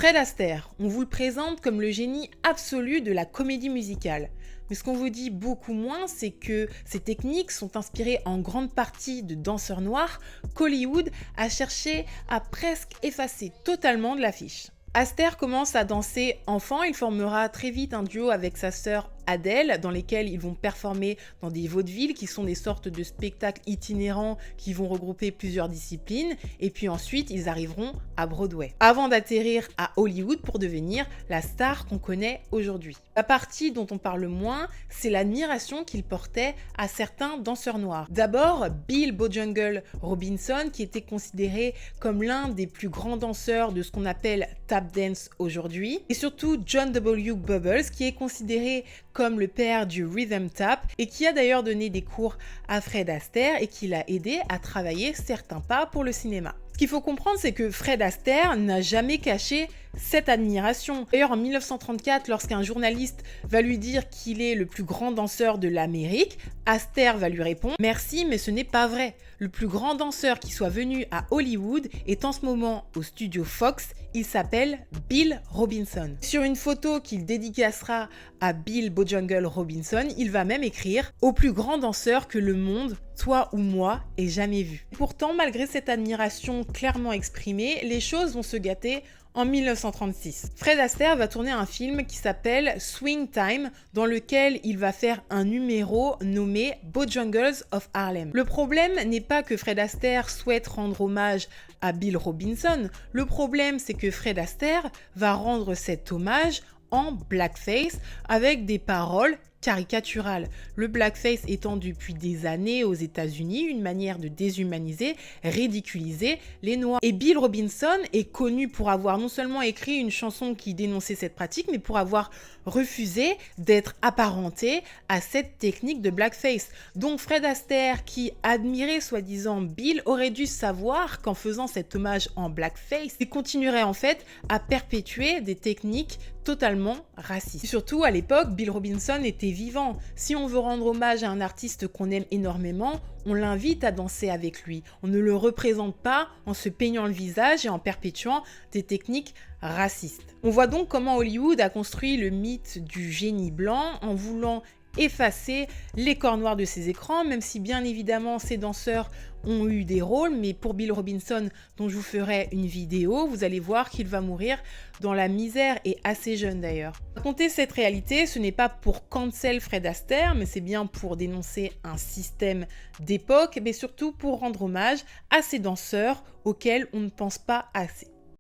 Fred Astaire, on vous le présente comme le génie absolu de la comédie musicale. Mais ce qu'on vous dit beaucoup moins, c'est que ces techniques sont inspirées en grande partie de danseurs noirs qu'Hollywood a cherché à presque effacer totalement de l'affiche. Astaire commence à danser enfant, il formera très vite un duo avec sa sœur Adèle, dans lesquels ils vont performer dans des vaudevilles qui sont des sortes de spectacles itinérants qui vont regrouper plusieurs disciplines, et puis ensuite ils arriveront à Broadway, avant d'atterrir à Hollywood pour devenir la star qu'on connaît aujourd'hui. La partie dont on parle moins, c'est l'admiration qu'il portait à certains danseurs noirs. D'abord, Bill Bojangles Robinson, qui était considéré comme l'un des plus grands danseurs de ce qu'on appelle tap dance aujourd'hui, et surtout John W. Bubbles, qui est considéré comme le père du rhythm tap et qui a d'ailleurs donné des cours à Fred Astaire et qui l'a aidé à travailler certains pas pour le cinéma. Ce qu'il faut comprendre, c'est que Fred Astaire n'a jamais caché cette admiration. D'ailleurs, en 1934, lorsqu'un journaliste va lui dire qu'il est le plus grand danseur de l'Amérique, Astaire va lui répondre « Merci, mais ce n'est pas vrai. Le plus grand danseur qui soit venu à Hollywood est en ce moment au studio Fox. Il s'appelle Bill Robinson. » Sur une photo qu'il dédicacera à Bill Bojangles Robinson, il va même écrire « Au plus grand danseur que le monde, toi ou moi, ait jamais vu. » Pourtant, malgré cette admiration clairement exprimée, les choses vont se gâter en 1936. Fred Astaire va tourner un film qui s'appelle Swing Time, dans lequel il va faire un numéro nommé Bojangles of Harlem. Le problème n'est pas que Fred Astaire souhaite rendre hommage à Bill Robinson, le problème c'est que Fred Astaire va rendre cet hommage en blackface avec des paroles caricaturales. Le blackface étant depuis des années aux États-Unis une manière de déshumaniser, ridiculiser les Noirs. Et Bill Robinson est connu pour avoir non seulement écrit une chanson qui dénonçait cette pratique, mais pour avoir refusé d'être apparenté à cette technique de blackface. Donc Fred Astaire, qui admirait soi-disant Bill, aurait dû savoir qu'en faisant cet hommage en blackface, il continuerait en fait à perpétuer des techniques totalement racistes. Surtout à l'époque, Bill Robinson était vivant. Si on veut rendre hommage à un artiste qu'on aime énormément, on l'invite à danser avec lui. On ne le représente pas en se peignant le visage et en perpétuant des techniques racistes. On voit donc comment Hollywood a construit le mythe du génie blanc en voulant effacer les corps noirs de ses écrans, même si bien évidemment ces danseurs ont eu des rôles, mais pour Bill Robinson, dont je vous ferai une vidéo, vous allez voir qu'il va mourir dans la misère et assez jeune d'ailleurs. Raconter cette réalité, ce n'est pas pour cancel Fred Astaire, mais c'est bien pour dénoncer un système d'époque, mais surtout pour rendre hommage à ces danseurs auxquels on ne pense pas assez.